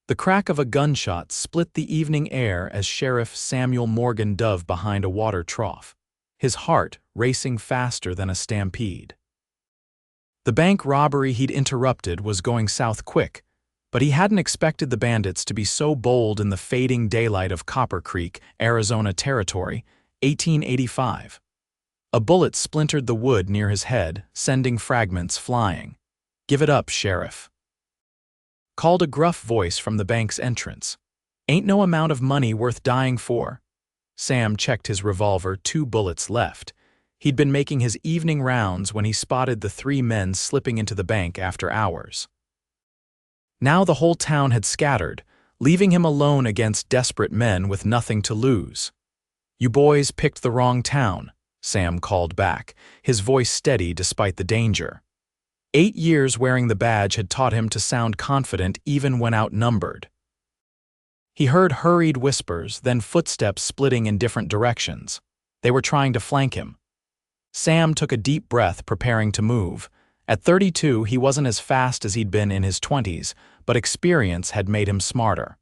The crack of a gunshot split the evening air as Sheriff Samuel Morgan dove behind a water trough, his heart racing faster than a stampede. The bank robbery he'd interrupted was going south quick, but he hadn't expected the bandits to be so bold in the fading daylight of Copper Creek, Arizona Territory, 1885. A bullet splintered the wood near his head, sending fragments flying. "Give it up, Sheriff," called a gruff voice from the bank's entrance. "Ain't no amount of money worth dying for." Sam checked his revolver, 2 bullets left. He'd been making his evening rounds when he spotted the 3 men slipping into the bank after hours. Now the whole town had scattered, leaving him alone against desperate men with nothing to lose. "You boys picked the wrong town," Sam called back, his voice steady despite the danger. 8 years wearing the badge had taught him to sound confident even when outnumbered. He heard hurried whispers, then footsteps splitting in different directions. They were trying to flank him. Sam took a deep breath, preparing to move. At 32, he wasn't as fast as he'd been in his 20s, but experience had made him smarter.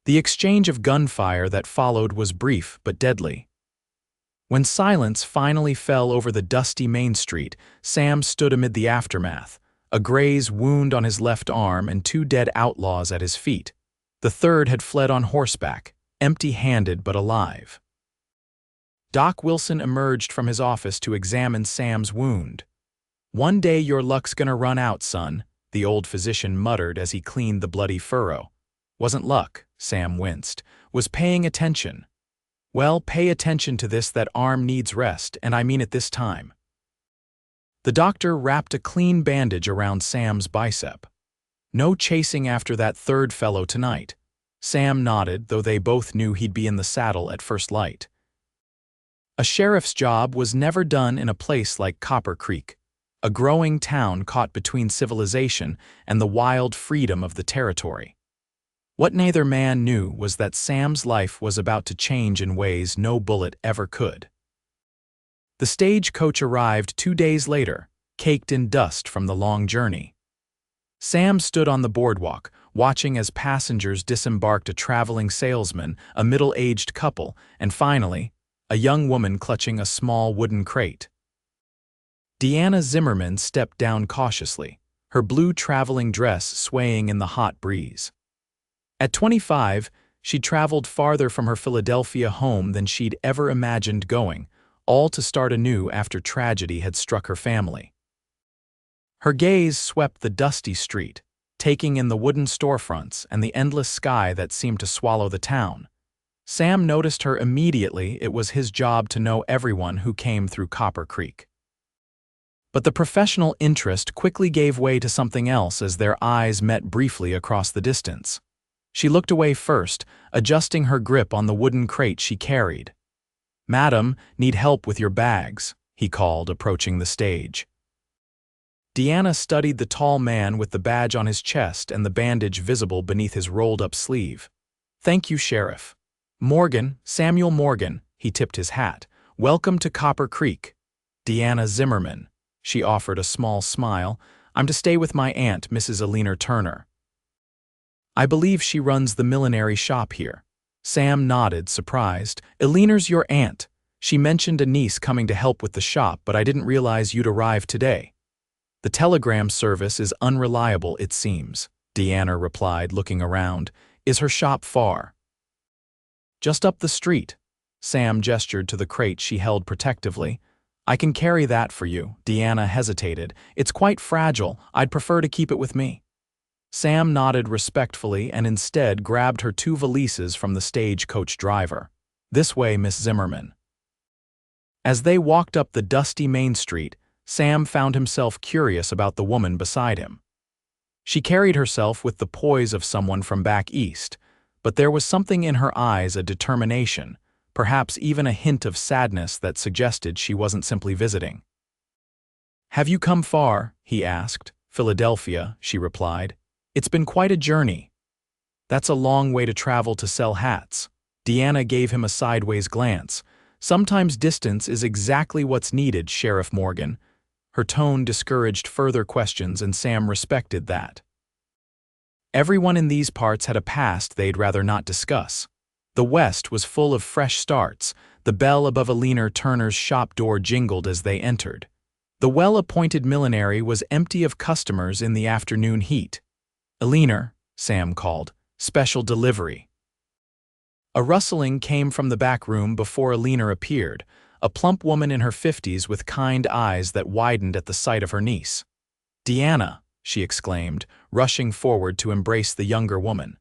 The exchange of gunfire that followed was brief but deadly. When silence finally fell over the dusty Main Street, Sam stood amid the aftermath, a graze wound on his left arm and 2 dead outlaws at his feet. The third had fled on horseback, empty-handed but alive. Doc Wilson emerged from his office to examine Sam's wound. "One day your luck's gonna run out, son," the old physician muttered as he cleaned the bloody furrow. "Wasn't luck," Sam winced, "was paying attention." "Well, pay attention to this, that arm needs rest, and I mean it this time." The doctor wrapped a clean bandage around Sam's bicep. "No chasing after that third fellow tonight." Sam nodded, though they both knew he'd be in the saddle at first light. A sheriff's job was never done in a place like Copper Creek, a growing town caught between civilization and the wild freedom of the territory. What neither man knew was that Sam's life was about to change in ways no bullet ever could. The stagecoach arrived 2 days later, caked in dust from the long journey. Sam stood on the boardwalk, watching as passengers disembarked: a traveling salesman, a middle-aged couple, and finally, a young woman clutching a small wooden crate. Diana Zimmerman stepped down cautiously, her blue traveling dress swaying in the hot breeze. At 25, she'd traveled farther from her Philadelphia home than she'd ever imagined going, all to start anew after tragedy had struck her family. Her gaze swept the dusty street, taking in the wooden storefronts and the endless sky that seemed to swallow the town. Sam noticed her immediately. It was his job to know everyone who came through Copper Creek. But the professional interest quickly gave way to something else as their eyes met briefly across the distance. She looked away first, adjusting her grip on the wooden crate she carried. "Madam, need help with your bags," he called, approaching the stage. Diana studied the tall man with the badge on his chest and the bandage visible beneath his rolled-up sleeve. "Thank you, Sheriff." "Morgan, Samuel Morgan," he tipped his hat. "Welcome to Copper Creek." "Diana Zimmerman." She offered a small smile. "I'm to stay with my aunt, Mrs. Alina Turner. I believe she runs the millinery shop here." Sam nodded, surprised. "Alina's your aunt. She mentioned a niece coming to help with the shop, but I didn't realize you'd arrived today." "The telegram service is unreliable, it seems," Diana replied, looking around. "Is her shop far?" "Just up the street." Sam gestured to the crate she held protectively. "I can carry that for you." Diana hesitated. "It's quite fragile. I'd prefer to keep it with me." Sam nodded respectfully and instead grabbed her 2 valises from the stagecoach driver. "This way, Miss Zimmerman." As they walked up the dusty Main Street, Sam found himself curious about the woman beside him. She carried herself with the poise of someone from back east, but there was something in her eyes, a determination, perhaps even a hint of sadness that suggested she wasn't simply visiting. "Have you come far?" he asked. "Philadelphia," she replied. "It's been quite a journey." "That's a long way to travel to sell hats." Diana gave him a sideways glance. "Sometimes distance is exactly what's needed, Sheriff Morgan." Her tone discouraged further questions, and Sam respected that. Everyone in these parts had a past they'd rather not discuss. The West was full of fresh starts. The bell above Alina Turner's shop door jingled as they entered. The well-appointed millinery was empty of customers in the afternoon heat. "Alina," Sam called, "special delivery." A rustling came from the back room before Alina appeared, a plump woman in her 50s with kind eyes that widened at the sight of her niece. "Diana," she exclaimed, rushing forward to embrace the younger woman.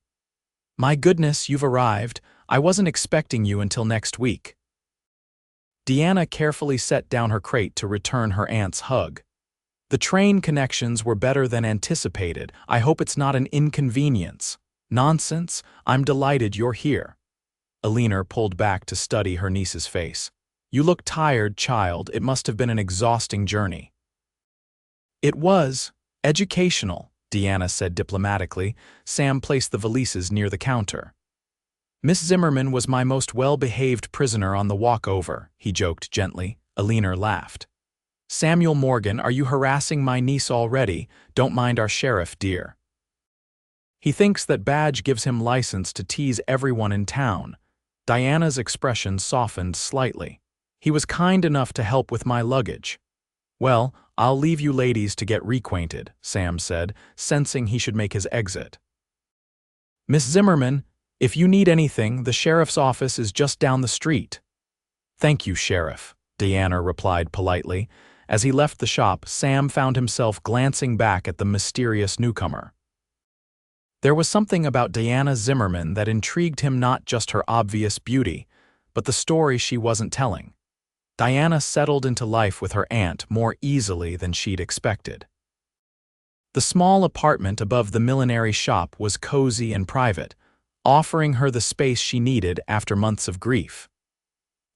"My goodness, you've arrived. I wasn't expecting you until next week." Diana carefully set down her crate to return her aunt's hug. "The train connections were better than anticipated. I hope it's not an inconvenience." "Nonsense. I'm delighted you're here." Alina pulled back to study her niece's face. "You look tired, child. It must have been an exhausting journey." "It was educational," Diana said diplomatically. Sam placed the valises near the counter. "Miss Zimmerman was my most well-behaved prisoner on the walk over," he joked gently. Alina laughed. "Samuel Morgan, are you harassing my niece already? Don't mind our sheriff, dear. He thinks that badge gives him license to tease everyone in town." Diana's expression softened slightly. "He was kind enough to help with my luggage." "Well, I'll leave you ladies to get reacquainted," Sam said, sensing he should make his exit. "Miss Zimmerman, if you need anything, the sheriff's office is just down the street." "Thank you, Sheriff," Diana replied politely. As he left the shop, Sam found himself glancing back at the mysterious newcomer. There was something about Diana Zimmerman that intrigued him, not just her obvious beauty, but the story she wasn't telling. Diana settled into life with her aunt more easily than she'd expected. The small apartment above the millinery shop was cozy and private, offering her the space she needed after months of grief.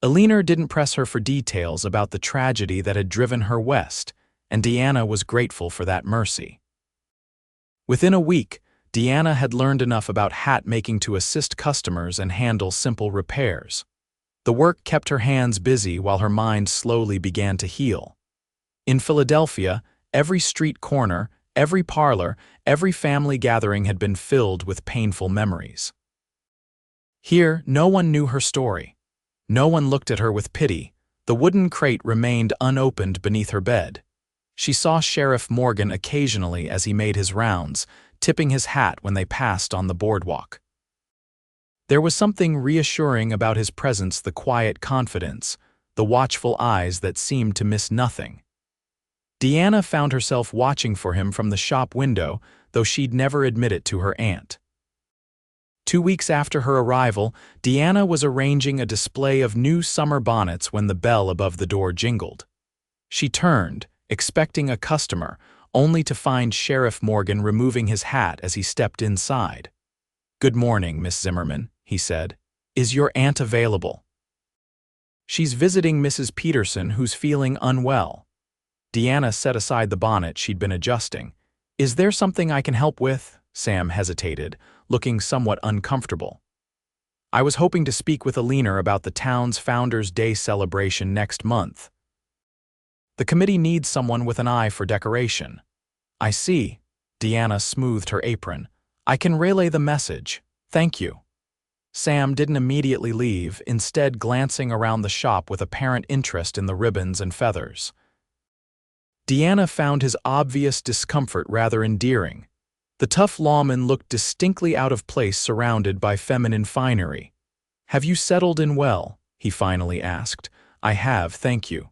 Alina didn't press her for details about the tragedy that had driven her west, and Diana was grateful for that mercy. Within a week, Diana had learned enough about hat making to assist customers and handle simple repairs. The work kept her hands busy while her mind slowly began to heal. In Philadelphia, every street corner, every parlor, every family gathering had been filled with painful memories. Here, no one knew her story. No one looked at her with pity. The wooden crate remained unopened beneath her bed. She saw Sheriff Morgan occasionally as he made his rounds, tipping his hat when they passed on the boardwalk. There was something reassuring about his presence, the quiet confidence, the watchful eyes that seemed to miss nothing. Diana found herself watching for him from the shop window, though she'd never admit it to her aunt. 2 weeks after her arrival, Diana was arranging a display of new summer bonnets when the bell above the door jingled. She turned, expecting a customer, only to find Sheriff Morgan removing his hat as he stepped inside. "Good morning, Miss Zimmerman," he said. "Is your aunt available?" "She's visiting Mrs. Peterson, who's feeling unwell." Diana set aside the bonnet she'd been adjusting. "Is there something I can help with?" Sam hesitated, looking somewhat uncomfortable. "I was hoping to speak with Alina about the town's Founders' Day celebration next month. The committee needs someone with an eye for decoration." "I see." Diana smoothed her apron. "I can relay the message. Thank you." Sam didn't immediately leave, instead glancing around the shop with apparent interest in the ribbons and feathers. Diana found his obvious discomfort rather endearing. The tough lawman looked distinctly out of place surrounded by feminine finery. "Have you settled in well?" he finally asked. "I have, thank you."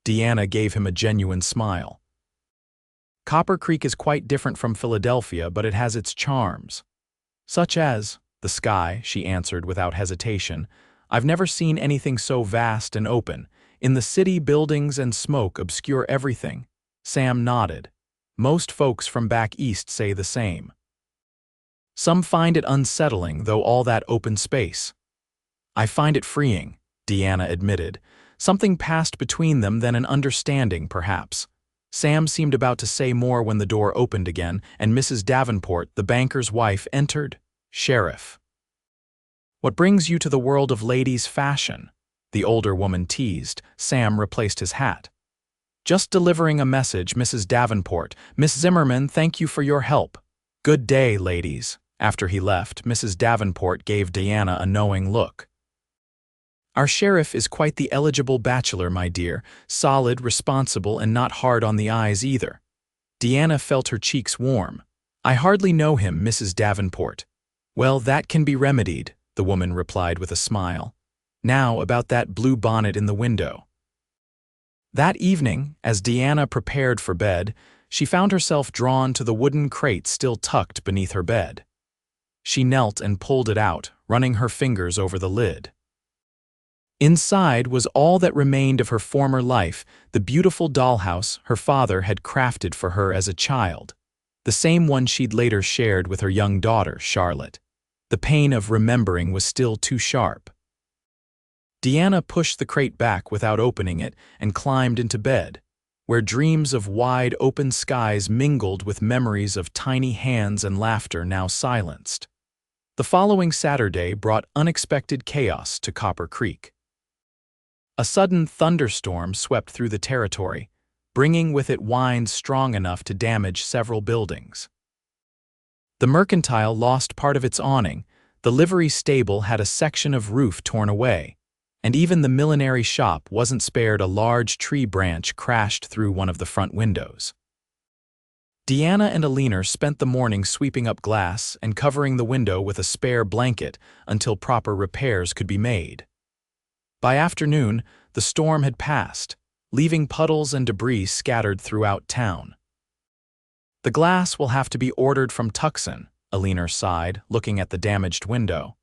Diana gave him a genuine smile. "Copper Creek is quite different from Philadelphia, but it has its charms." "Such as?" "The sky," she answered without hesitation. "I've never seen anything so vast and open. In the city, buildings and smoke obscure everything." Sam nodded. "Most folks from back east say the same. Some find it unsettling, though, all that open space." "I find it freeing," Diana admitted. Something passed between them, then an understanding, perhaps. Sam seemed about to say more when the door opened again, and Mrs. Davenport, the banker's wife, entered. "Sheriff, what brings you to the world of ladies' fashion?" the older woman teased. Sam replaced his hat. "Just delivering a message, Mrs. Davenport. Miss Zimmerman, thank you for your help." "Good day, ladies." After he left, Mrs. Davenport gave Diana a knowing look. "Our sheriff is quite the eligible bachelor, my dear, solid, responsible, and not hard on the eyes either." Diana felt her cheeks warm. "I hardly know him, Mrs. Davenport." "Well, that can be remedied," the woman replied with a smile. "Now about that blue bonnet in the window." That evening, as Diana prepared for bed, she found herself drawn to the wooden crate still tucked beneath her bed. She knelt and pulled it out, running her fingers over the lid. Inside was all that remained of her former life, the beautiful dollhouse her father had crafted for her as a child, the same one she'd later shared with her young daughter, Charlotte. The pain of remembering was still too sharp. Diana pushed the crate back without opening it and climbed into bed, where dreams of wide open skies mingled with memories of tiny hands and laughter now silenced. The following Saturday brought unexpected chaos to Copper Creek. A sudden thunderstorm swept through the territory, bringing with it winds strong enough to damage several buildings. The mercantile lost part of its awning, the livery stable had a section of roof torn away, and even the millinery shop wasn't spared. A large tree branch crashed through one of the front windows. Diana and Alina spent the morning sweeping up glass and covering the window with a spare blanket until proper repairs could be made. By afternoon, the storm had passed, leaving puddles and debris scattered throughout town. "The glass will have to be ordered from Tucson," Alina sighed, looking at the damaged window.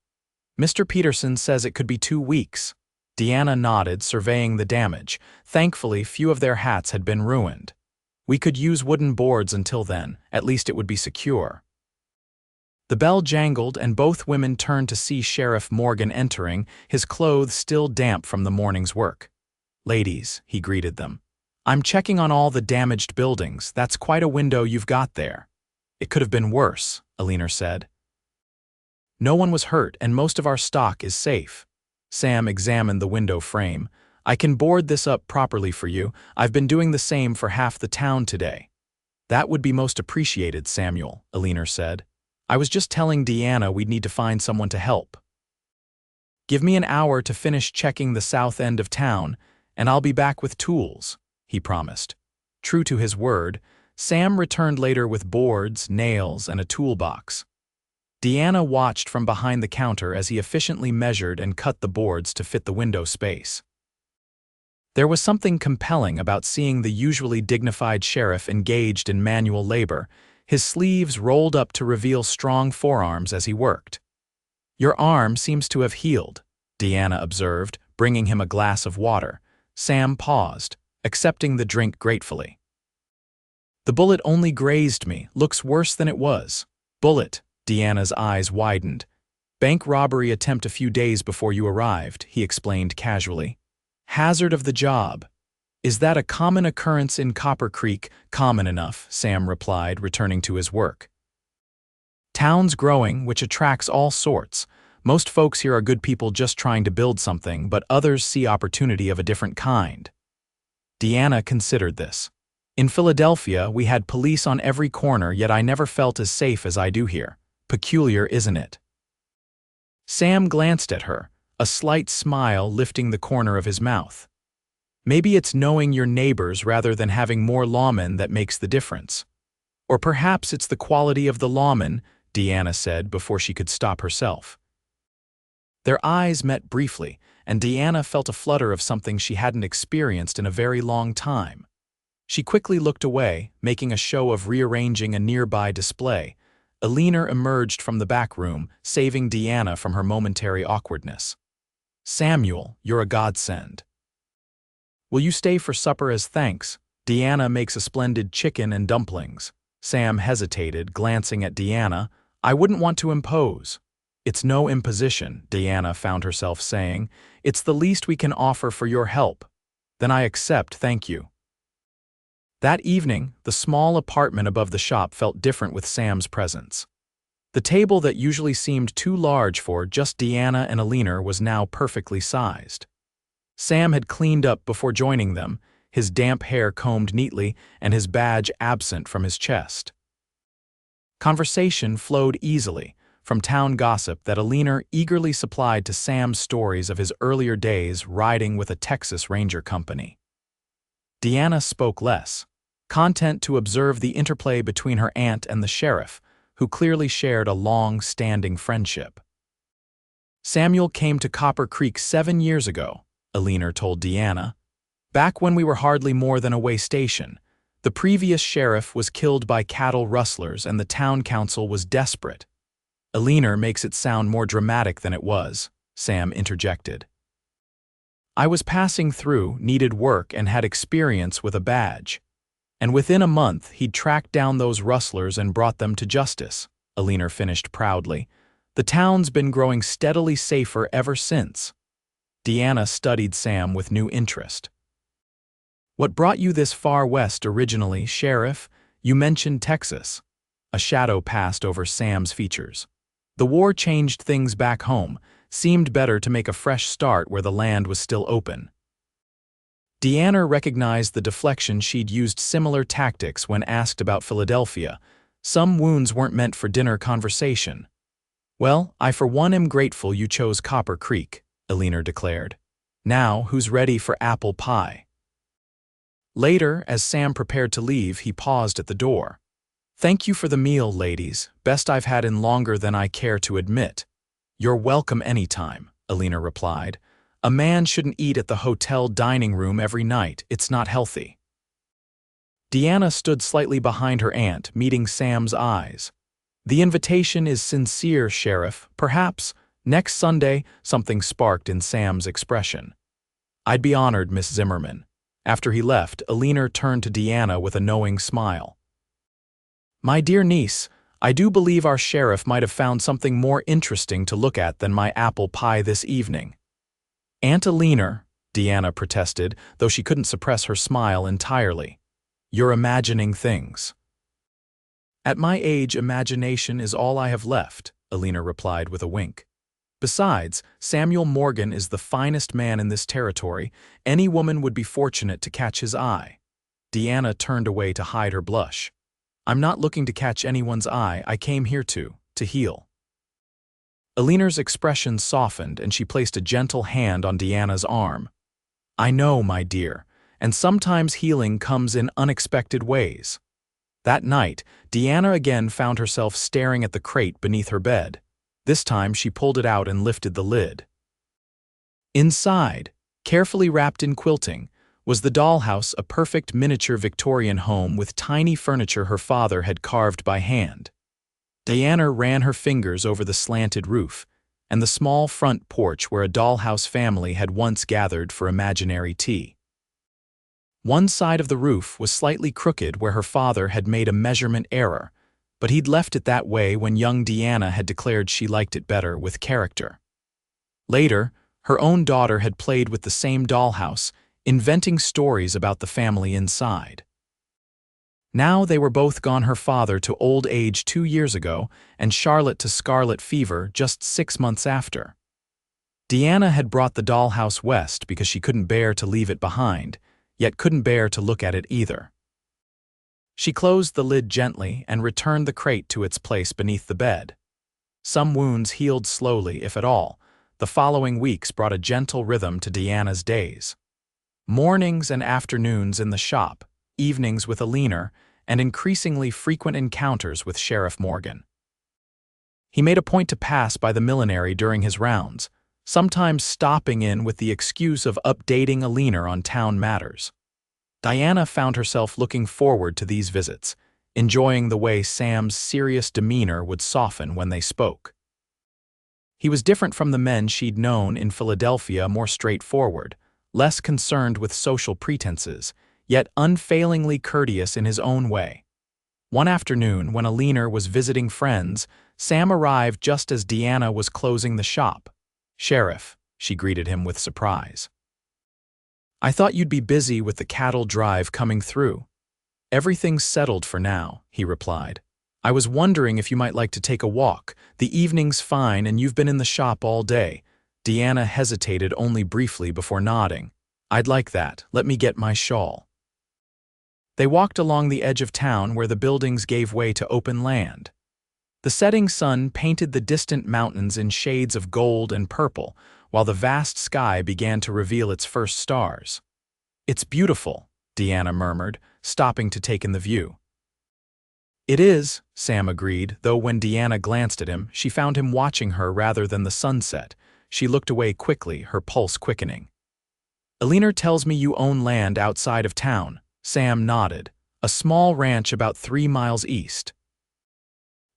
"Mr. Peterson says it could be 2 weeks." Diana nodded, surveying the damage. Thankfully, few of their hats had been ruined. "We could use wooden boards until then, at least it would be secure." The bell jangled and both women turned to see Sheriff Morgan entering, his clothes still damp from the morning's work. "Ladies," he greeted them, "I'm checking on all the damaged buildings. That's quite a window you've got there." "It could have been worse," Alina said. "No one was hurt and most of our stock is safe." Sam examined the window frame. "I can board this up properly for you. I've been doing the same for half the town today." "That would be most appreciated, Samuel," Alina said. "I was just telling Diana we'd need to find someone to help." "Give me an hour to finish checking the south end of town, and I'll be back with tools," he promised. True to his word, Sam returned later with boards, nails, and a toolbox. Diana watched from behind the counter as he efficiently measured and cut the boards to fit the window space. There was something compelling about seeing the usually dignified sheriff engaged in manual labor, his sleeves rolled up to reveal strong forearms as he worked. "Your arm seems to have healed," Diana observed, bringing him a glass of water. Sam paused, accepting the drink gratefully. "The bullet only grazed me. Looks worse than it was." "Bullet," Diana's eyes widened. "Bank robbery attempt a few days before you arrived," he explained casually. "Hazard of the job. Is that a common occurrence in Copper Creek?" "Common enough," Sam replied, returning to his work. "Town's growing, which attracts all sorts. Most folks here are good people just trying to build something, but others see opportunity of a different kind." Diana considered this. "In Philadelphia, we had police on every corner, yet I never felt as safe as I do here. Peculiar, isn't it?" Sam glanced at her, a slight smile lifting the corner of his mouth. "Maybe it's knowing your neighbors rather than having more lawmen that makes the difference. Or perhaps it's the quality of the lawman," Diana said before she could stop herself. Their eyes met briefly, and Diana felt a flutter of something she hadn't experienced in a very long time. She quickly looked away, making a show of rearranging a nearby display. Alina emerged from the back room, saving Diana from her momentary awkwardness. "Samuel, you're a godsend. Will you stay for supper as thanks? Diana makes a splendid chicken and dumplings." Sam hesitated, glancing at Diana. "I wouldn't want to impose." "It's no imposition," Diana found herself saying. "It's the least we can offer for your help." "Then I accept, thank you." That evening, the small apartment above the shop felt different with Sam's presence. The table that usually seemed too large for just Diana and Alina was now perfectly sized. Sam had cleaned up before joining them, his damp hair combed neatly and his badge absent from his chest. Conversation flowed easily, from town gossip that Alina eagerly supplied to Sam's stories of his earlier days riding with a Texas Ranger company. Diana spoke less, content to observe the interplay between her aunt and the sheriff, who clearly shared a long-standing friendship. Samuel came to Copper Creek 7 years ago, Alina told Diana. Back when we were hardly more than a way station. The previous sheriff was killed by cattle rustlers and the town council was desperate. Alina makes it sound more dramatic than it was, Sam interjected. I was passing through, needed work, and had experience with a badge. And within a month, he'd tracked down those rustlers and brought them to justice, Alina finished proudly. The town's been growing steadily safer ever since. Diana studied Sam with new interest. What brought you this far west originally, Sheriff? You mentioned Texas. A shadow passed over Sam's features. The war changed things back home, seemed better to make a fresh start where the land was still open. Diana recognized the deflection. She'd used similar tactics when asked about Philadelphia. Some wounds weren't meant for dinner conversation. Well, I for one am grateful you chose Copper Creek, Alina declared. Now, who's ready for apple pie? Later, as Sam prepared to leave, he paused at the door. Thank you for the meal, ladies. Best I've had in longer than I care to admit. You're welcome anytime, Alina replied. A man shouldn't eat at the hotel dining room every night. It's not healthy. Diana stood slightly behind her aunt, meeting Sam's eyes. The invitation is sincere, Sheriff. Perhaps, next Sunday, something sparked in Sam's expression. I'd be honored, Miss Zimmerman. After he left, Alina turned to Diana with a knowing smile. My dear niece, I do believe our sheriff might have found something more interesting to look at than my apple pie this evening. Aunt Alina, Diana protested, though she couldn't suppress her smile entirely. You're imagining things. At my age, imagination is all I have left, Alina replied with a wink. Besides, Samuel Morgan is the finest man in this territory. Any woman would be fortunate to catch his eye. Diana turned away to hide her blush. I'm not looking to catch anyone's eye. I came here to heal. Alina's expression softened and she placed a gentle hand on Diana's arm. I know, my dear, and sometimes healing comes in unexpected ways. That night, Diana again found herself staring at the crate beneath her bed. This time she pulled it out and lifted the lid. Inside, carefully wrapped in quilting, was the dollhouse, a perfect miniature Victorian home with tiny furniture her father had carved by hand. Diana ran her fingers over the slanted roof and the small front porch where a dollhouse family had once gathered for imaginary tea. One side of the roof was slightly crooked where her father had made a measurement error, but he'd left it that way when young Diana had declared she liked it better with character. Later, her own daughter had played with the same dollhouse, inventing stories about the family inside. Now they were both gone, her father to old age 2 years ago and Charlotte to scarlet fever just 6 months after. Diana had brought the dollhouse west because she couldn't bear to leave it behind, yet couldn't bear to look at it either. She closed the lid gently and returned the crate to its place beneath the bed. Some wounds healed slowly, if at all. The following weeks brought a gentle rhythm to Diana's days. Mornings and afternoons in the shop, evenings with Alina, and increasingly frequent encounters with Sheriff Morgan. He made a point to pass by the millinery during his rounds, sometimes stopping in with the excuse of updating Alina on town matters. Diana found herself looking forward to these visits, enjoying the way Sam's serious demeanor would soften when they spoke. He was different from the men she'd known in Philadelphia, more straightforward, less concerned with social pretenses, yet unfailingly courteous in his own way. One afternoon, when Alina was visiting friends, Sam arrived just as Diana was closing the shop. Sheriff, she greeted him with surprise. I thought you'd be busy with the cattle drive coming through. Everything's settled for now, he replied. I was wondering if you might like to take a walk. The evening's fine and you've been in the shop all day. Diana hesitated only briefly before nodding. I'd like that. Let me get my shawl. They walked along the edge of town where the buildings gave way to open land. The setting sun painted the distant mountains in shades of gold and purple, while the vast sky began to reveal its first stars. "It's beautiful," Diana murmured, stopping to take in the view. "It is," Sam agreed, though when Diana glanced at him, she found him watching her rather than the sunset. She looked away quickly, her pulse quickening. "Alina tells me you own land outside of town." Sam nodded. "A small ranch about 3 miles east."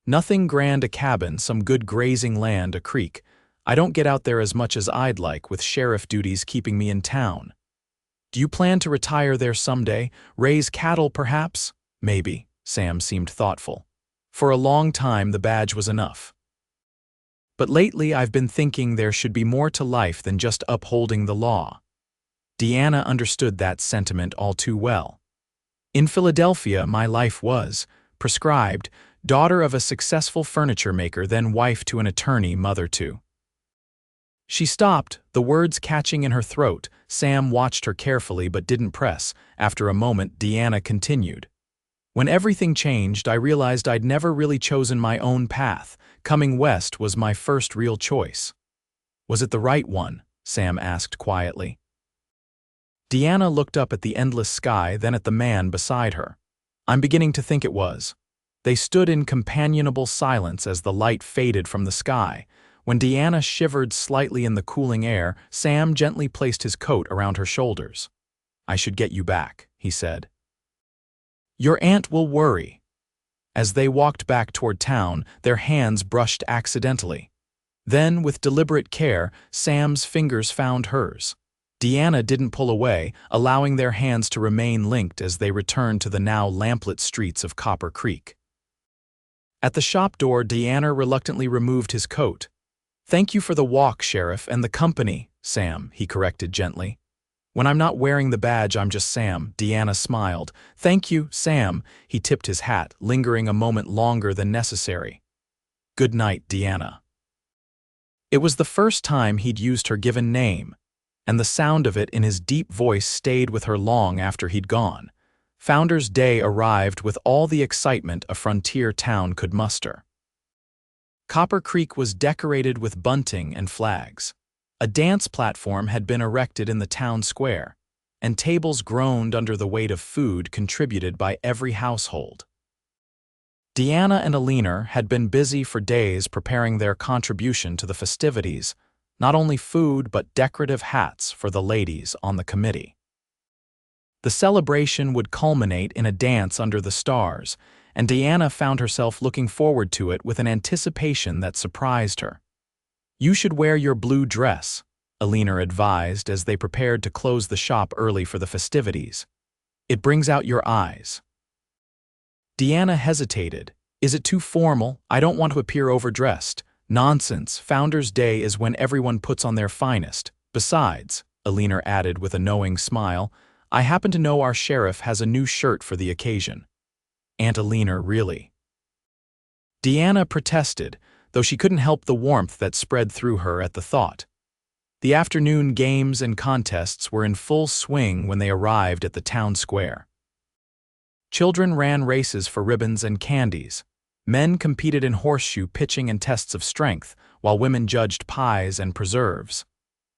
"Nothing grand, a cabin, some good grazing land, a creek. I don't get out there as much as I'd like, with sheriff duties keeping me in town." "Do you plan to retire there someday? Raise cattle, perhaps?" "Maybe." Sam seemed thoughtful. "For a long time the badge was enough. But lately I've been thinking there should be more to life than just upholding the law." Diana understood that sentiment all too well. "In Philadelphia my life was prescribed, daughter of a successful furniture maker, then wife to an attorney, mother to—" She stopped, the words catching in her throat. Sam watched her carefully but didn't press. After a moment, Diana continued. "When everything changed, I realized I'd never really chosen my own path. Coming west was my first real choice." "Was it the right one?" Sam asked quietly. Diana looked up at the endless sky, then at the man beside her. "I'm beginning to think it was." They stood in companionable silence as the light faded from the sky. When Diana shivered slightly in the cooling air, Sam gently placed his coat around her shoulders. "I should get you back," he said. "Your aunt will worry." As they walked back toward town, their hands brushed accidentally. Then, with deliberate care, Sam's fingers found hers. Diana didn't pull away, allowing their hands to remain linked as they returned to the now lamplit streets of Copper Creek. At the shop door, Diana reluctantly removed his coat. "Thank you for the walk, Sheriff, and the company, Sam," he corrected gently. "When I'm not wearing the badge, I'm just Sam." Diana smiled. "Thank you, Sam." He tipped his hat, lingering a moment longer than necessary. "Good night, Diana." It was the first time he'd used her given name, and the sound of it in his deep voice stayed with her long after he'd gone. Founders Day arrived with all the excitement a frontier town could muster. Copper Creek was decorated with bunting and flags. A dance platform had been erected in the town square, and tables groaned under the weight of food contributed by every household. Diana and Alina had been busy for days preparing their contribution to the festivities, not only food but decorative hats for the ladies on the committee. The celebration would culminate in a dance under the stars, and Diana found herself looking forward to it with an anticipation that surprised her. "You should wear your blue dress," Alina advised as they prepared to close the shop early for the festivities. "It brings out your eyes." Diana hesitated. "Is it too formal? I don't want to appear overdressed." "Nonsense. Founders Day is when everyone puts on their finest. Besides," Alina added with a knowing smile, "I happen to know our sheriff has a new shirt for the occasion." "Aunt Alina, really?" Diana protested, though she couldn't help the warmth that spread through her at the thought. The afternoon games and contests were in full swing when they arrived at the town square. Children ran races for ribbons and candies. Men competed in horseshoe pitching and tests of strength, while women judged pies and preserves.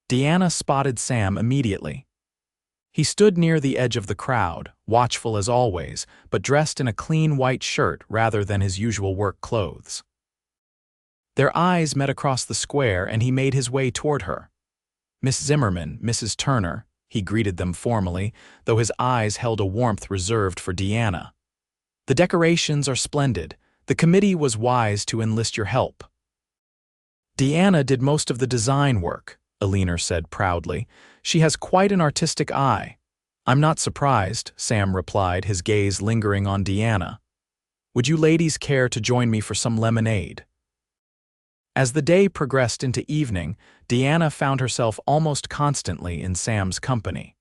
Diana spotted Sam immediately. He stood near the edge of the crowd, watchful as always, but dressed in a clean white shirt rather than his usual work clothes. Their eyes met across the square and he made his way toward her. "Miss Zimmerman, Mrs. Turner," he greeted them formally, though his eyes held a warmth reserved for Diana. "The decorations are splendid. The committee was wise to enlist your help." "Diana did most of the design work," Alina said proudly. "She has quite an artistic eye." "I'm not surprised," Sam replied, his gaze lingering on Diana. "Would you ladies care to join me for some lemonade?" As the day progressed into evening, Diana found herself almost constantly in Sam's company.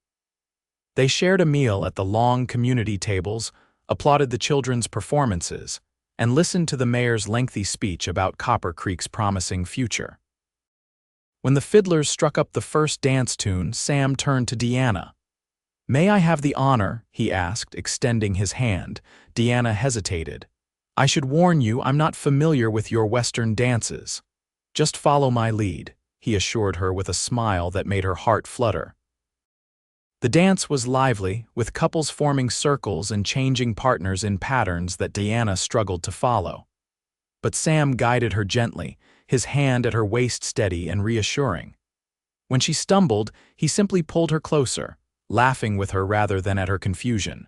They shared a meal at the long community tables, applauded the children's performances, and listened to the mayor's lengthy speech about Copper Creek's promising future. When the fiddlers struck up the first dance tune, Sam turned to Diana. "May I have the honor?" he asked, extending his hand. Diana hesitated. I should warn you, I'm not familiar with your Western dances. Just follow my lead, he assured her with a smile that made her heart flutter. The dance was lively, with couples forming circles and changing partners in patterns that Diana struggled to follow. But Sam guided her gently, his hand at her waist steady and reassuring. When she stumbled, he simply pulled her closer, laughing with her rather than at her confusion.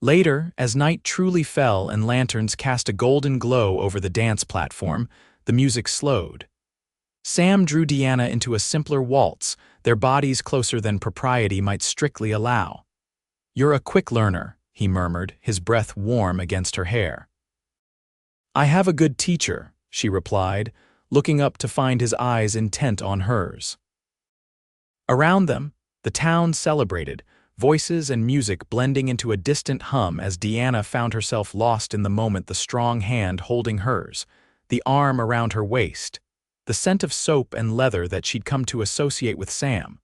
Later, as night truly fell and lanterns cast a golden glow over the dance platform, the music slowed. Sam drew Diana into a simpler waltz, their bodies closer than propriety might strictly allow. "You're a quick learner," he murmured, his breath warm against her hair. "I have a good teacher," she replied, looking up to find his eyes intent on hers. Around them, the town celebrated, voices and music blending into a distant hum as Diana found herself lost in the moment, the strong hand holding hers, the arm around her waist, the scent of soap and leather that she'd come to associate with Sam.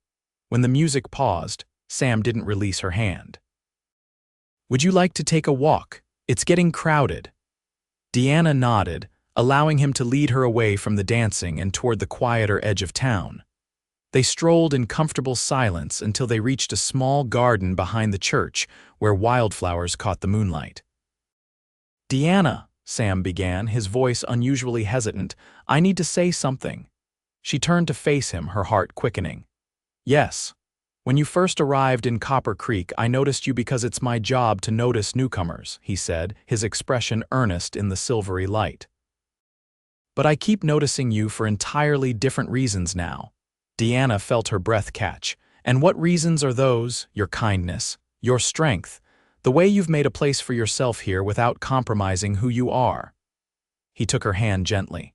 When the music paused, Sam didn't release her hand. "Would you like to take a walk? It's getting crowded." Diana nodded, allowing him to lead her away from the dancing and toward the quieter edge of town. They strolled in comfortable silence until they reached a small garden behind the church where wildflowers caught the moonlight. "Diana," Sam began, his voice unusually hesitant, "I need to say something." She turned to face him, her heart quickening. "Yes. When you first arrived in Copper Creek, I noticed you because it's my job to notice newcomers," he said, his expression earnest in the silvery light. "But I keep noticing you for entirely different reasons now." Diana felt her breath catch. "And what reasons are those? Your kindness, your strength, the way you've made a place for yourself here without compromising who you are." He took her hand gently.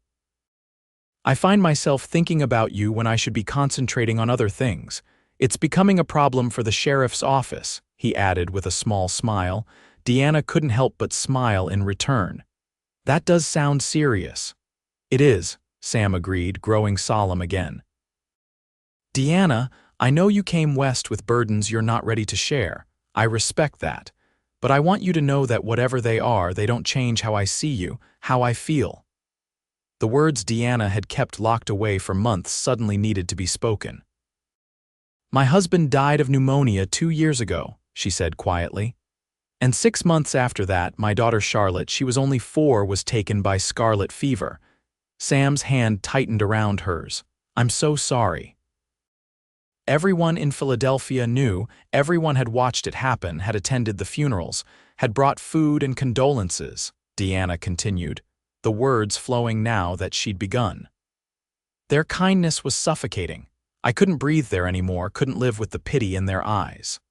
"I find myself thinking about you when I should be concentrating on other things. It's becoming a problem for the sheriff's office," he added with a small smile. Diana couldn't help but smile in return. "That does sound serious." "It is," Sam agreed, growing solemn again. "Diana, I know you came west with burdens you're not ready to share. I respect that. But I want you to know that whatever they are, they don't change how I see you, how I feel." The words Diana had kept locked away for months suddenly needed to be spoken. "My husband died of pneumonia 2 years ago," she said quietly. "And 6 months after that, my daughter Charlotte, she was only 4, was taken by scarlet fever." Sam's hand tightened around hers. "I'm so sorry." Everyone in Philadelphia knew, everyone had watched it happen, had attended the funerals, had brought food and condolences, Diana continued, the words flowing now that she'd begun. "Their kindness was suffocating. I couldn't breathe there anymore, couldn't live with the pity in their eyes.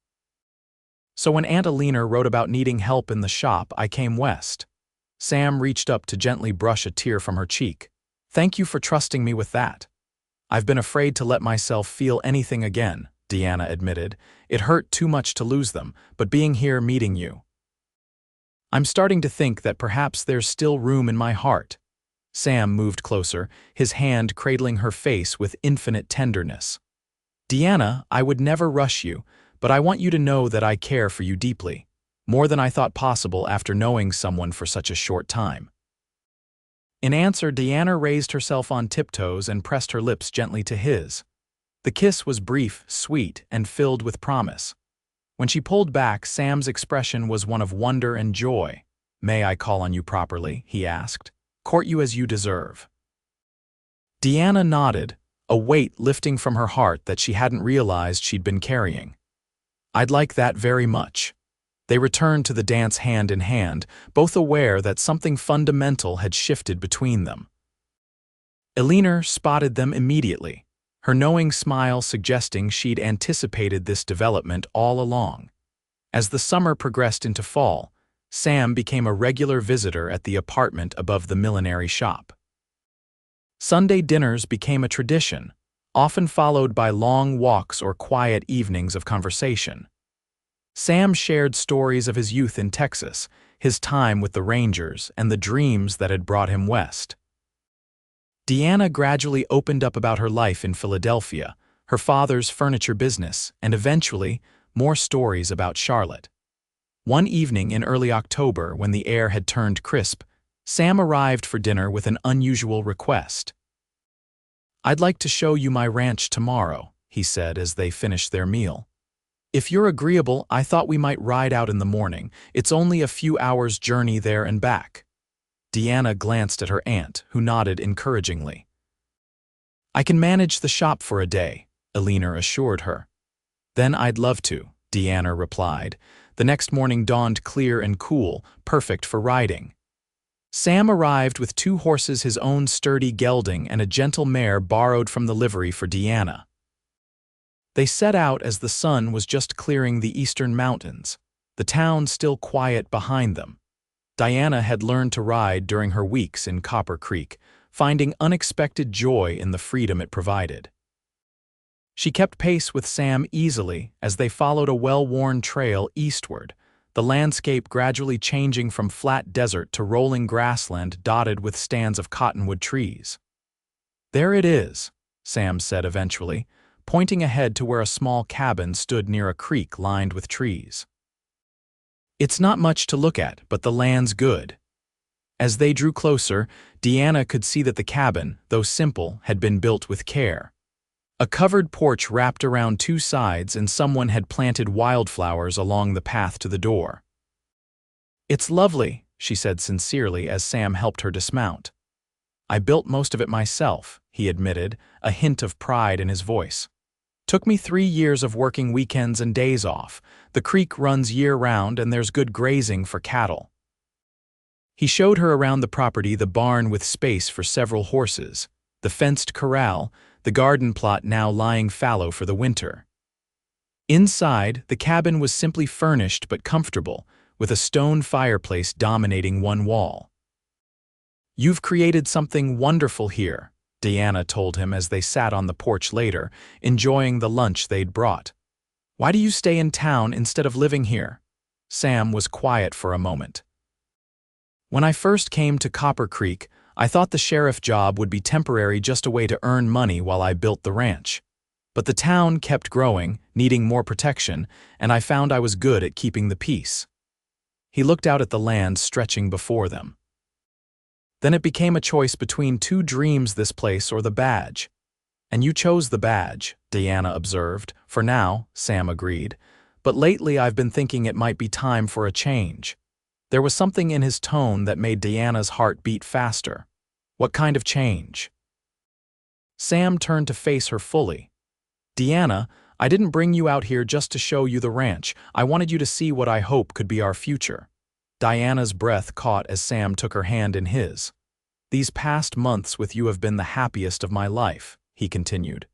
So when Aunt Alina wrote about needing help in the shop, I came west." Sam reached up to gently brush a tear from her cheek. "Thank you for trusting me with that." "I've been afraid to let myself feel anything again," Diana admitted. "It hurt too much to lose them, but being here meeting you. I'm starting to think that perhaps there's still room in my heart." Sam moved closer, his hand cradling her face with infinite tenderness. "Diana, I would never rush you, but I want you to know that I care for you deeply, more than I thought possible after knowing someone for such a short time." In answer, Diana raised herself on tiptoes and pressed her lips gently to his. The kiss was brief, sweet, and filled with promise. When she pulled back, Sam's expression was one of wonder and joy. "May I call on you properly?" he asked. "Court you as you deserve." Diana nodded, a weight lifting from her heart that she hadn't realized she'd been carrying. "I'd like that very much." They returned to the dance hand in hand, both aware that something fundamental had shifted between them. Alina spotted them immediately, her knowing smile suggesting she'd anticipated this development all along. As the summer progressed into fall, Sam became a regular visitor at the apartment above the millinery shop. Sunday dinners became a tradition, often followed by long walks or quiet evenings of conversation. Sam shared stories of his youth in Texas, his time with the Rangers, and the dreams that had brought him west. Diana gradually opened up about her life in Philadelphia, her father's furniture business, and eventually, more stories about Charlotte. One evening in early October, when the air had turned crisp, Sam arrived for dinner with an unusual request. "I'd like to show you my ranch tomorrow," he said as they finished their meal. "If you're agreeable, I thought we might ride out in the morning. It's only a few hours' journey there and back." Diana glanced at her aunt, who nodded encouragingly. "I can manage the shop for a day," Alina assured her. "Then I'd love to," Diana replied. The next morning dawned clear and cool, perfect for riding. Sam arrived with 2 horses, his own sturdy gelding and a gentle mare borrowed from the livery for Diana. They set out as the sun was just clearing the eastern mountains, the town still quiet behind them. Diana had learned to ride during her weeks in Copper Creek, finding unexpected joy in the freedom it provided. She kept pace with Sam easily as they followed a well-worn trail eastward, the landscape gradually changing from flat desert to rolling grassland dotted with stands of cottonwood trees. "There it is," Sam said eventually, pointing ahead to where a small cabin stood near a creek lined with trees. "It's not much to look at, but the land's good." As they drew closer, Diana could see that the cabin, though simple, had been built with care. A covered porch wrapped around 2 sides and someone had planted wildflowers along the path to the door. "It's lovely," she said sincerely as Sam helped her dismount. "I built most of it myself," he admitted, a hint of pride in his voice. "Took me 3 years of working weekends and days off. The creek runs year-round and there's good grazing for cattle." He showed her around the property, the barn with space for several horses, the fenced corral, the garden plot now lying fallow for the winter. Inside, the cabin was simply furnished but comfortable, with a stone fireplace dominating one wall. "You've created something wonderful here," Diana told him as they sat on the porch later, enjoying the lunch they'd brought. "Why do you stay in town instead of living here?" Sam was quiet for a moment. "When I first came to Copper Creek, I thought the sheriff job would be temporary, just a way to earn money while I built the ranch. But the town kept growing, needing more protection, and I found I was good at keeping the peace." He looked out at the land stretching before them. "Then it became a choice between 2 dreams, this place or the badge." "And you chose the badge," Diana observed. "For now," Sam agreed. "But lately I've been thinking it might be time for a change." There was something in his tone that made Diana's heart beat faster. "What kind of change?" Sam turned to face her fully. "Diana, I didn't bring you out here just to show you the ranch. I wanted you to see what I hope could be our future." Diana's breath caught as Sam took her hand in his. "These past months with you have been the happiest of my life," he continued.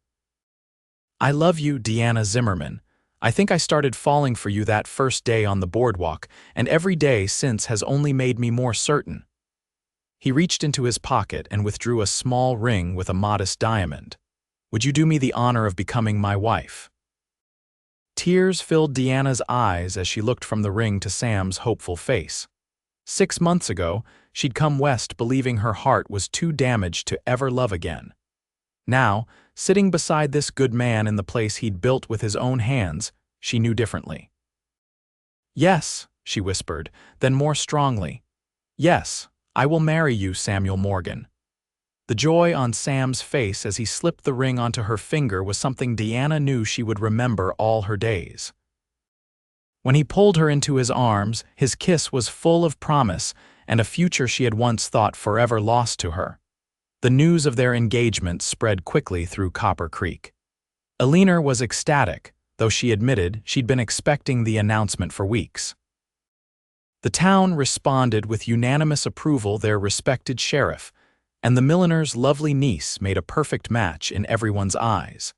"I love you, Diana Zimmerman. I think I started falling for you that first day on the boardwalk, and every day since has only made me more certain." He reached into his pocket and withdrew a small ring with a modest diamond. "Would you do me the honor of becoming my wife?" Tears filled Diana's eyes as she looked from the ring to Sam's hopeful face. 6 months ago, she'd come west believing her heart was too damaged to ever love again. Now, sitting beside this good man in the place he'd built with his own hands, she knew differently. "Yes," she whispered, then more strongly, "Yes, I will marry you, Samuel Morgan." The joy on Sam's face as he slipped the ring onto her finger was something Diana knew she would remember all her days. When he pulled her into his arms, his kiss was full of promise and a future she had once thought forever lost to her. The news of their engagement spread quickly through Copper Creek. Alina was ecstatic, though she admitted she'd been expecting the announcement for weeks. The town responded with unanimous approval, their respected sheriff, and the milliner's lovely niece made a perfect match in everyone's eyes.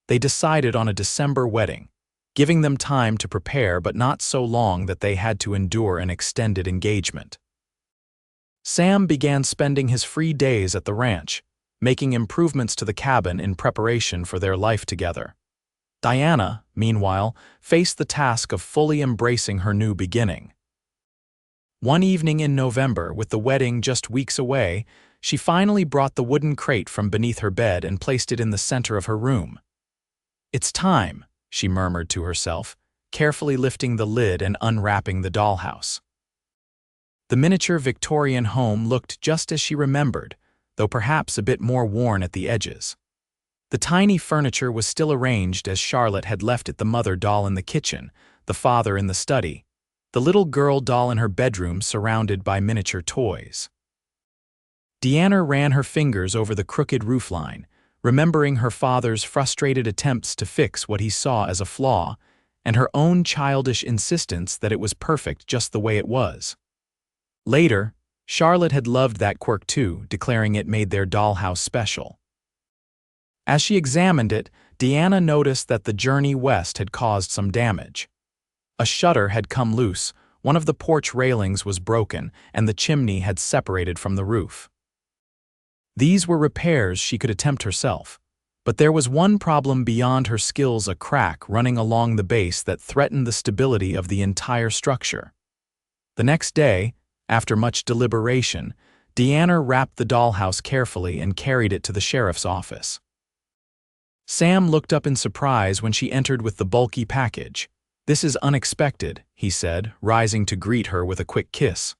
They decided on a December wedding, giving them time to prepare but not so long that they had to endure an extended engagement. Sam began spending his free days at the ranch, making improvements to the cabin in preparation for their life together. Diana, meanwhile, faced the task of fully embracing her new beginning. One evening in November, with the wedding just weeks away, she finally brought the wooden crate from beneath her bed and placed it in the center of her room. "It's time," she murmured to herself. carefully lifting the lid and unwrapping the dollhouse. The miniature Victorian home looked just as she remembered, though perhaps a bit more worn at the edges. The tiny furniture was still arranged as Charlotte had left it: the mother doll in the kitchen, the father in the study, the little girl doll in her bedroom surrounded by miniature toys. Diana ran her fingers over the crooked roofline, remembering her father's frustrated attempts to fix what he saw as a flaw, and her own childish insistence that it was perfect just the way it was. Later, Charlotte had loved that quirk too, declaring it made their dollhouse special. As she examined it, Diana noticed that the journey west had caused some damage. A shutter had come loose, one of the porch railings was broken, and the chimney had separated from the roof. These were repairs she could attempt herself, but there was one problem beyond her skills: a crack running along the base that threatened the stability of the entire structure. The next day, after much deliberation, Diana wrapped the dollhouse carefully and carried it to the sheriff's office. Sam looked up in surprise when she entered with the bulky package. "This is unexpected," he said, rising to greet her with a quick kiss.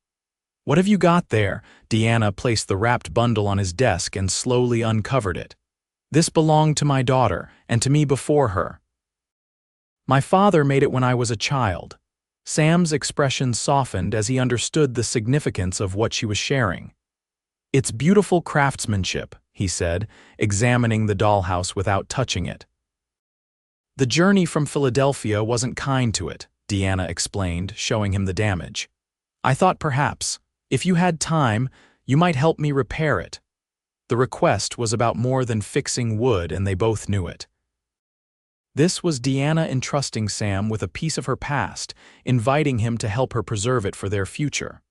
"What have you got there?" Diana placed the wrapped bundle on his desk and slowly uncovered it. "This belonged to my daughter, and to me before her. My father made it when I was a child." Sam's expression softened as he understood the significance of what she was sharing. "It's beautiful craftsmanship," he said, examining the dollhouse without touching it. "The journey from Philadelphia wasn't kind to it," Diana explained, showing him the damage. "I thought perhaps, if you had time, you might help me repair it." The request was about more than fixing wood, and they both knew it. This was Diana entrusting Sam with a piece of her past, inviting him to help her preserve it for their future.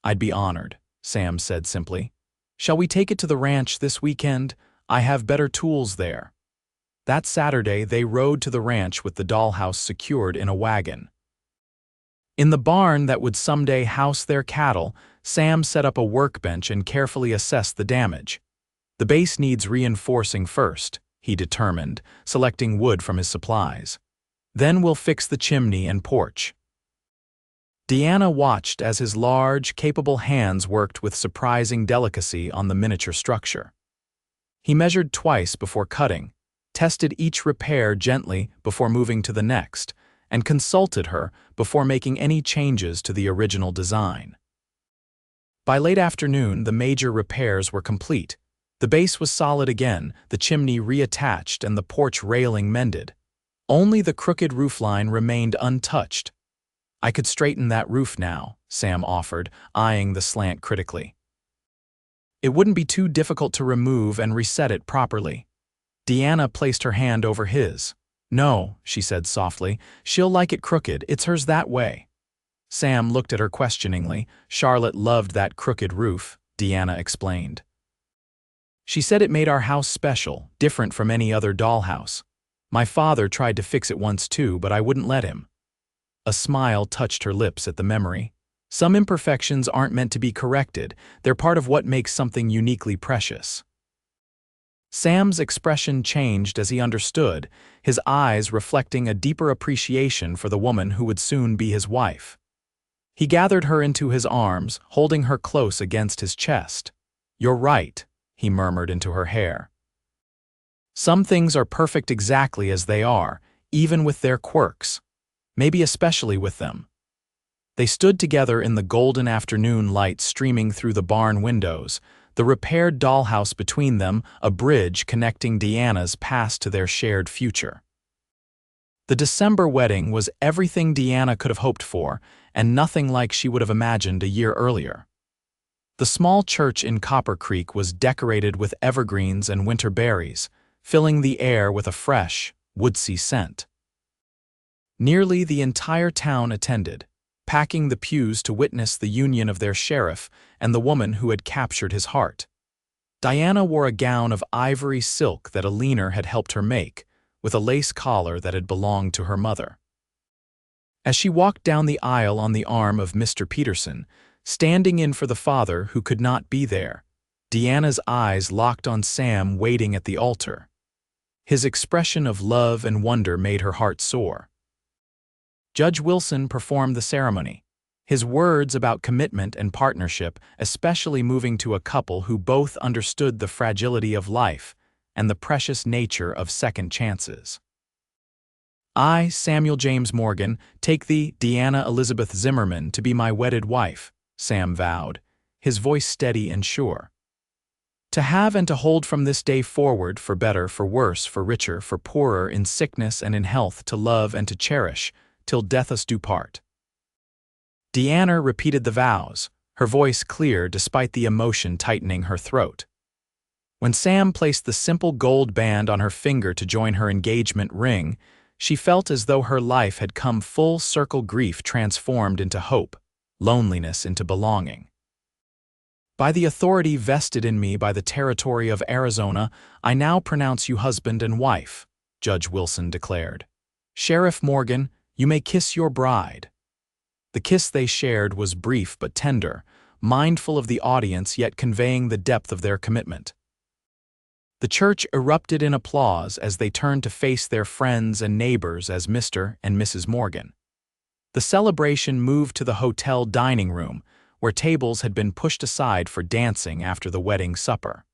"I'd be honored," Sam said simply. "Shall we take it to the ranch this weekend? I have better tools there." That Saturday, they rode to the ranch with the dollhouse secured in a wagon. In the barn that would someday house their cattle, Sam set up a workbench and carefully assessed the damage. "The base needs reinforcing first," he determined, selecting wood from his supplies. "Then we'll fix the chimney and porch." Diana watched as his large, capable hands worked with surprising delicacy on the miniature structure. He measured twice before cutting, tested each repair gently before moving to the next, and consulted her before making any changes to the original design. By late afternoon, the major repairs were complete. The base was solid again, the chimney reattached, and the porch railing mended. Only the crooked roofline remained untouched. "I could straighten that roof now," Sam offered, eyeing the slant critically. "It wouldn't be too difficult to remove and reset it properly." Diana placed her hand over his. "No," she said softly, "she'll like it crooked, it's hers that way." Sam looked at her questioningly. "Charlotte loved that crooked roof," Diana explained. "She said it made our house special, different from any other dollhouse. My father tried to fix it once too, but I wouldn't let him." A smile touched her lips at the memory. Some imperfections aren't meant to be corrected, they're part of what makes something uniquely precious. Sam's expression changed as he understood, his eyes reflecting a deeper appreciation for the woman who would soon be his wife. He gathered her into his arms, holding her close against his chest. "You're right," he murmured into her hair. "Some things are perfect exactly as they are, even with their quirks. Maybe especially with them." They stood together in the golden afternoon light streaming through the barn windows, the repaired dollhouse between them, a bridge connecting Diana's past to their shared future. The December wedding was everything Diana could have hoped for, and nothing like she would have imagined a year earlier. The small church in Copper Creek was decorated with evergreens and winter berries, filling the air with a fresh, woodsy scent. Nearly the entire town attended, packing the pews to witness the union of their sheriff and the woman who had captured his heart. Diana wore a gown of ivory silk that a leaner had helped her make, with a lace collar that had belonged to her mother. As she walked down the aisle on the arm of Mr. Peterson, standing in for the father who could not be there, Diana's eyes locked on Sam waiting at the altar. His expression of love and wonder made her heart soar. Judge Wilson performed the ceremony. His words about commitment and partnership, especially moving to a couple who both understood the fragility of life and the precious nature of second chances. I, Samuel James Morgan, take thee, Diana Elizabeth Zimmerman, to be my wedded wife, Sam vowed, his voice steady and sure. To have and to hold from this day forward, for better, for worse, for richer, for poorer, in sickness and in health, to love and to cherish, till death us do part. Diana repeated the vows, her voice clear despite the emotion tightening her throat. When Sam placed the simple gold band on her finger to join her engagement ring, she felt as though her life had come full circle, grief transformed into hope, loneliness into belonging. By the authority vested in me by the territory of Arizona, I now pronounce you husband and wife, Judge Wilson declared. Sheriff Morgan, you may kiss your bride. The kiss they shared was brief but tender, mindful of the audience yet conveying the depth of their commitment. The church erupted in applause as they turned to face their friends and neighbors as Mr. and Mrs. Morgan. The celebration moved to the hotel dining room, where tables had been pushed aside for dancing after the wedding supper.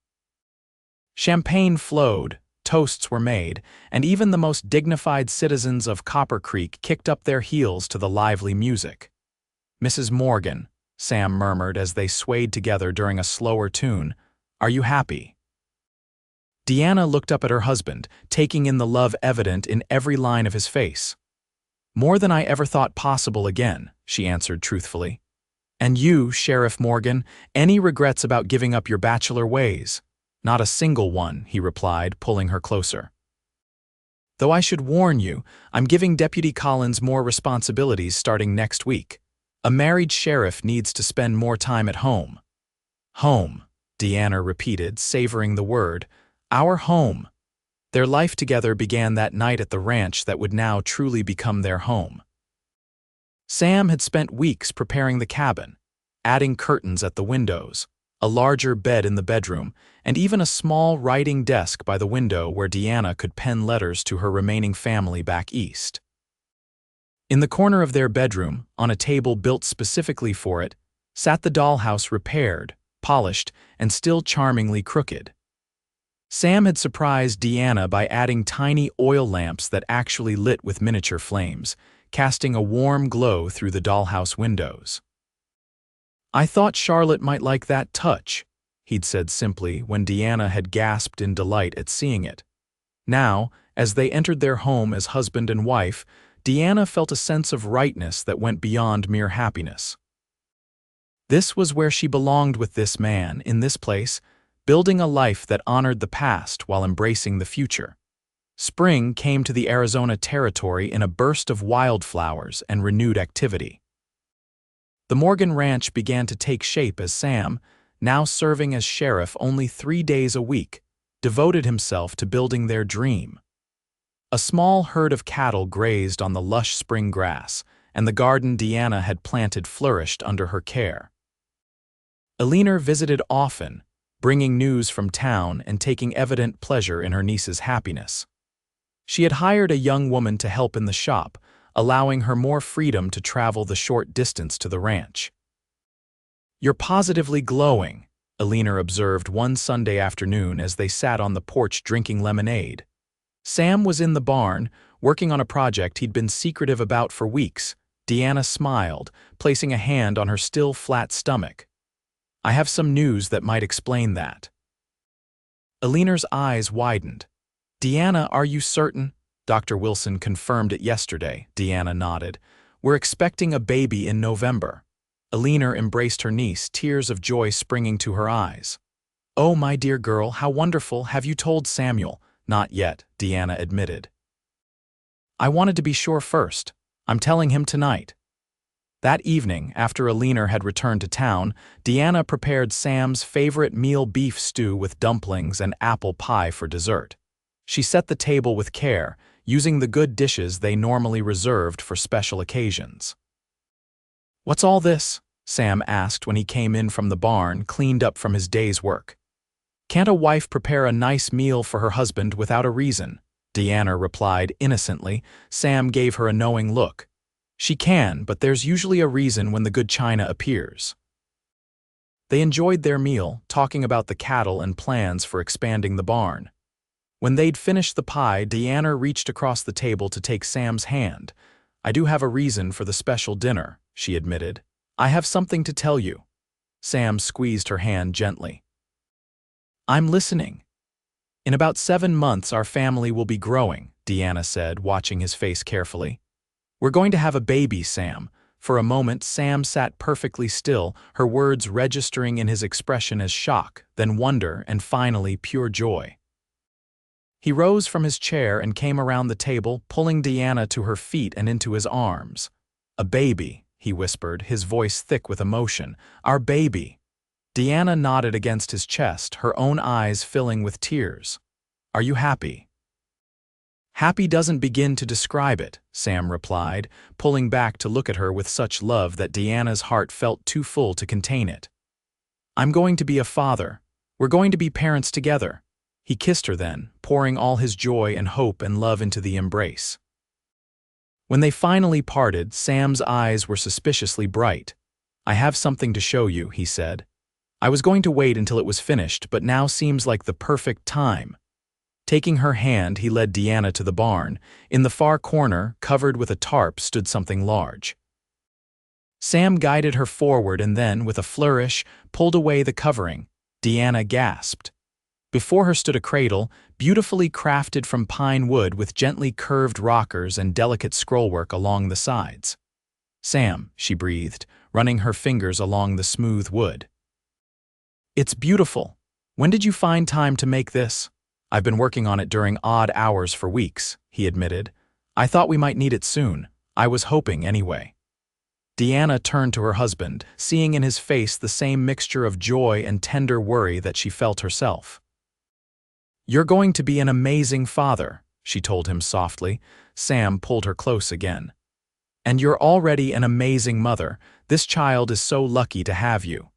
Champagne flowed, toasts were made, and even the most dignified citizens of Copper Creek kicked up their heels to the lively music. Mrs. Morgan, Sam murmured as they swayed together during a slower tune, "Are you happy?" Diana looked up at her husband, taking in the love evident in every line of his face. "More than I ever thought possible again," she answered truthfully. "And you, Sheriff Morgan, any regrets about giving up your bachelor ways?" "Not a single one," he replied, pulling her closer. "Though I should warn you, I'm giving Deputy Collins more responsibilities starting next week. A married sheriff needs to spend more time at home." "Home," Diana repeated, savoring the word. "Our home." Their life together began that night at the ranch that would now truly become their home. Sam had spent weeks preparing the cabin, adding curtains at the windows, a larger bed in the bedroom, and even a small writing desk by the window where Diana could pen letters to her remaining family back east. In the corner of their bedroom, on a table built specifically for it, sat the dollhouse, repaired, polished, and still charmingly crooked. Sam had surprised Diana by adding tiny oil lamps that actually lit with miniature flames, casting a warm glow through the dollhouse windows. "I thought Charlotte might like that touch," he'd said simply when Diana had gasped in delight at seeing it. Now, as they entered their home as husband and wife, Diana felt a sense of rightness that went beyond mere happiness. This was where she belonged with this man, in this place, building a life that honored the past while embracing the future. Spring came to the Arizona territory in a burst of wildflowers and renewed activity. The Morgan Ranch began to take shape as Sam, now serving as sheriff only 3 days a week, devoted himself to building their dream. A small herd of cattle grazed on the lush spring grass, and the garden Diana had planted flourished under her care. Eleanor visited often, bringing news from town and taking evident pleasure in her niece's happiness. She had hired a young woman to help in the shop, allowing her more freedom to travel the short distance to the ranch. "You're positively glowing," Eleanor observed one Sunday afternoon as they sat on the porch drinking lemonade. Sam was in the barn, working on a project he'd been secretive about for weeks. Diana smiled, placing a hand on her still flat stomach. "I have some news that might explain that." Eleanor's eyes widened. "Diana, are you certain?" "Dr. Wilson confirmed it yesterday," Diana nodded. "We're expecting a baby in November." Eleanor embraced her niece, tears of joy springing to her eyes. "Oh, my dear girl, how wonderful. Have you told Samuel?" "Not yet," Diana admitted. "I wanted to be sure first. I'm telling him tonight." That evening, after Eleanor had returned to town, Diana prepared Sam's favorite meal, beef stew with dumplings and apple pie for dessert. She set the table with care, using the good dishes they normally reserved for special occasions. "What's all this?" Sam asked when he came in from the barn, cleaned up from his day's work. "Can't a wife prepare a nice meal for her husband without a reason?" Diana replied innocently. Sam gave her a knowing look. She can, but there's usually a reason when the good china appears. They enjoyed their meal, talking about the cattle and plans for expanding the barn. When they'd finished the pie, Diana reached across the table to take Sam's hand. "I do have a reason for the special dinner," she admitted. "I have something to tell you." Sam squeezed her hand gently. "I'm listening." "In about 7 months, our family will be growing," Diana said, watching his face carefully. "We're going to have a baby, Sam." For a moment, Sam sat perfectly still, her words registering in his expression as shock, then wonder, and finally pure joy. He rose from his chair and came around the table, pulling Diana to her feet and into his arms. "A baby," he whispered, his voice thick with emotion. "Our baby." Diana nodded against his chest, her own eyes filling with tears. "Are you happy?" "Happy doesn't begin to describe it," Sam replied, pulling back to look at her with such love that Diana's heart felt too full to contain it. "I'm going to be a father. We're going to be parents together." He kissed her then, pouring all his joy and hope and love into the embrace. When they finally parted, Sam's eyes were suspiciously bright. "I have something to show you," he said. "I was going to wait until it was finished, but now seems like the perfect time." Taking her hand, he led Diana to the barn. In the far corner, covered with a tarp, stood something large. Sam guided her forward and then, with a flourish, pulled away the covering. Diana gasped. Before her stood a cradle, beautifully crafted from pine wood with gently curved rockers and delicate scrollwork along the sides. "Sam," she breathed, running her fingers along the smooth wood. "It's beautiful. When did you find time to make this?" "I've been working on it during odd hours for weeks," he admitted. "I thought we might need it soon. I was hoping anyway." Diana turned to her husband, seeing in his face the same mixture of joy and tender worry that she felt herself. "You're going to be an amazing father," she told him softly. Sam pulled her close again. "And you're already an amazing mother. This child is so lucky to have you."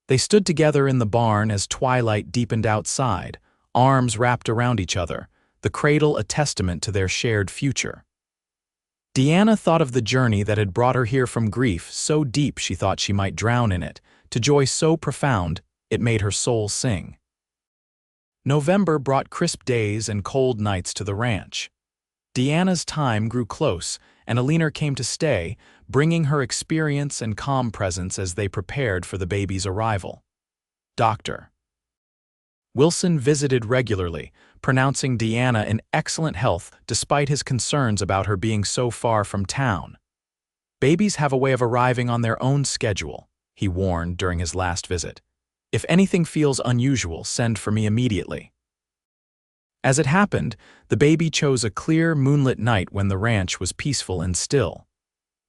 They stood together in the barn as twilight deepened outside, arms wrapped around each other, the cradle a testament to their shared future. Diana thought of the journey that had brought her here from grief so deep she thought she might drown in it, to joy so profound it made her soul sing. November brought crisp days and cold nights to the ranch. Diana's time grew close, and Alina came to stay, bringing her experience and calm presence as they prepared for the baby's arrival. Dr. Wilson visited regularly, pronouncing Diana in excellent health despite his concerns about her being so far from town. "Babies have a way of arriving on their own schedule," he warned during his last visit. "If anything feels unusual, send for me immediately." As it happened, the baby chose a clear, moonlit night when the ranch was peaceful and still.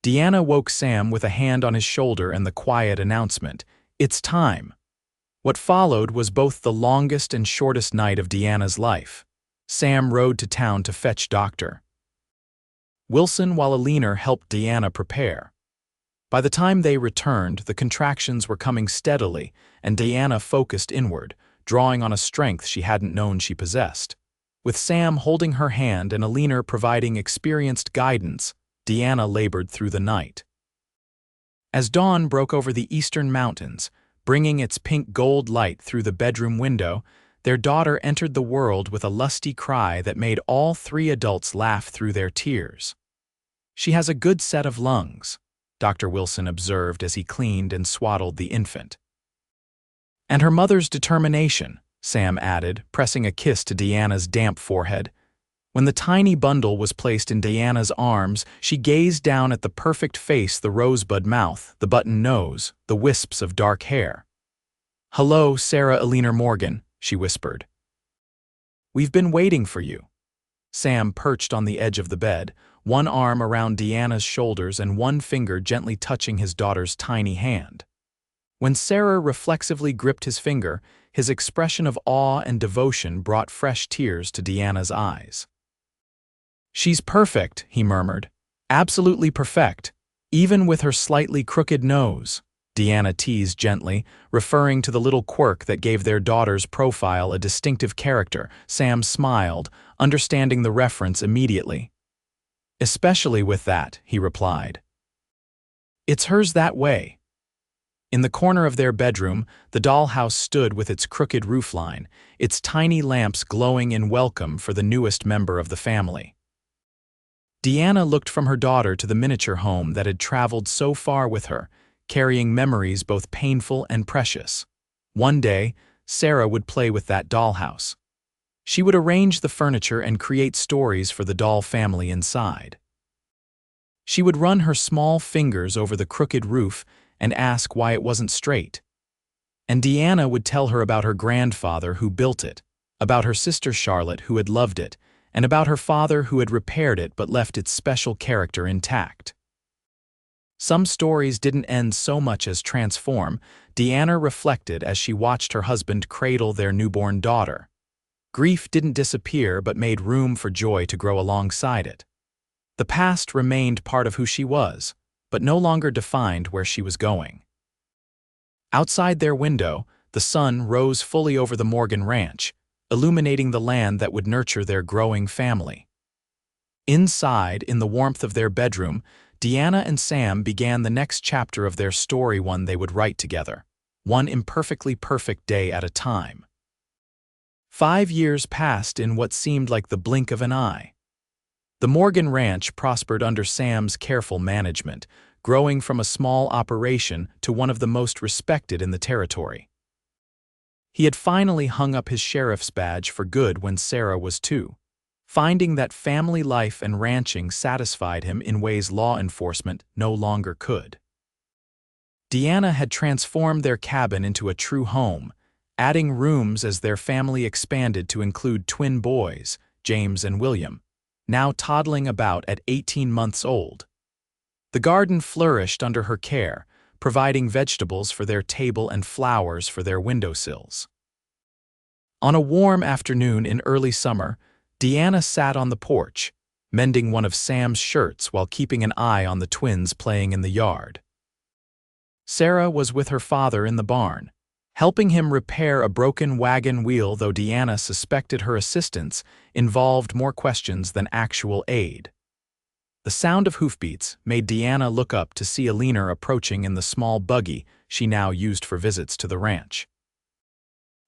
Diana woke Sam with a hand on his shoulder and the quiet announcement, "It's time." What followed was both the longest and shortest night of Diana's life. Sam rode to town to fetch Dr. Wilson while Alina helped Diana prepare. By the time they returned, the contractions were coming steadily, and Diana focused inward, drawing on a strength she hadn't known she possessed. With Sam holding her hand and Alina providing experienced guidance, Diana labored through the night. As dawn broke over the eastern mountains, bringing its pink-gold light through the bedroom window, their daughter entered the world with a lusty cry that made all 3 adults laugh through their tears. "She has a good set of lungs," Dr. Wilson observed as he cleaned and swaddled the infant. "And her mother's determination," Sam added, pressing a kiss to Diana's damp forehead. When the tiny bundle was placed in Diana's arms, she gazed down at the perfect face, the rosebud mouth, the button nose, the wisps of dark hair. "Hello, Sarah Alina Morgan," she whispered. "We've been waiting for you." Sam perched on the edge of the bed, one arm around Diana's shoulders and one finger gently touching his daughter's tiny hand. When Sarah reflexively gripped his finger, his expression of awe and devotion brought fresh tears to Diana's eyes. "She's perfect," he murmured. "Absolutely perfect, even with her slightly crooked nose," Diana teased gently, referring to the little quirk that gave their daughter's profile a distinctive character. Sam smiled, understanding the reference immediately. "Especially with that," he replied. "It's hers that way." In the corner of their bedroom, the dollhouse stood with its crooked roofline, its tiny lamps glowing in welcome for the newest member of the family. Diana looked from her daughter to the miniature home that had traveled so far with her, carrying memories both painful and precious. One day, Sarah would play with that dollhouse. She would arrange the furniture and create stories for the doll family inside. She would run her small fingers over the crooked roof and ask why it wasn't straight. And Diana would tell her about her grandfather who built it, about her sister Charlotte who had loved it, and about her father who had repaired it but left its special character intact. Some stories didn't end so much as transform, Diana reflected as she watched her husband cradle their newborn daughter. Grief didn't disappear but made room for joy to grow alongside it. The past remained part of who she was, but no longer defined where she was going. Outside their window, the sun rose fully over the Morgan Ranch, illuminating the land that would nurture their growing family. Inside, in the warmth of their bedroom, Diana and Sam began the next chapter of their story, one they would write together, one imperfectly perfect day at a time. 5 years passed in what seemed like the blink of an eye. The Morgan Ranch prospered under Sam's careful management, growing from a small operation to one of the most respected in the territory. He had finally hung up his sheriff's badge for good when Sarah was 2, finding that family life and ranching satisfied him in ways law enforcement no longer could. Diana had transformed their cabin into a true home, adding rooms as their family expanded to include twin boys, James and William, now toddling about at 18 months old. The garden flourished under her care, providing vegetables for their table and flowers for their windowsills. On a warm afternoon in early summer, Diana sat on the porch, mending one of Sam's shirts while keeping an eye on the twins playing in the yard. Sarah was with her father in the barn, helping him repair a broken wagon wheel, though Diana suspected her assistance involved more questions than actual aid. The sound of hoofbeats made Diana look up to see Alina approaching in the small buggy she now used for visits to the ranch.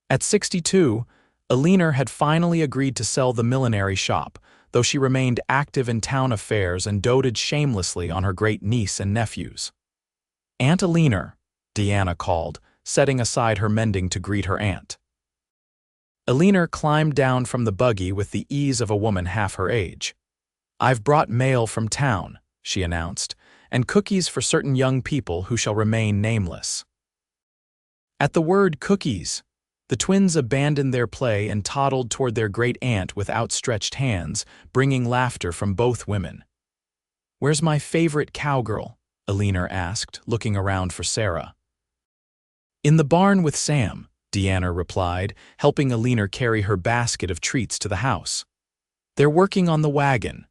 At 62, Alina had finally agreed to sell the millinery shop, though she remained active in town affairs and doted shamelessly on her great-niece and nephews. "Aunt Alina," Diana called, setting aside her mending to greet her aunt. Alina climbed down from the buggy with the ease of a woman half her age. "I've brought mail from town," she announced, "and cookies for certain young people who shall remain nameless." At the word cookies, the twins abandoned their play and toddled toward their great-aunt with outstretched hands, bringing laughter from both women. "Where's my favorite cowgirl?" Alina asked, looking around for Sarah. "In the barn with Sam," Diana replied, helping Alina carry her basket of treats to the house. "They're working on the wagon."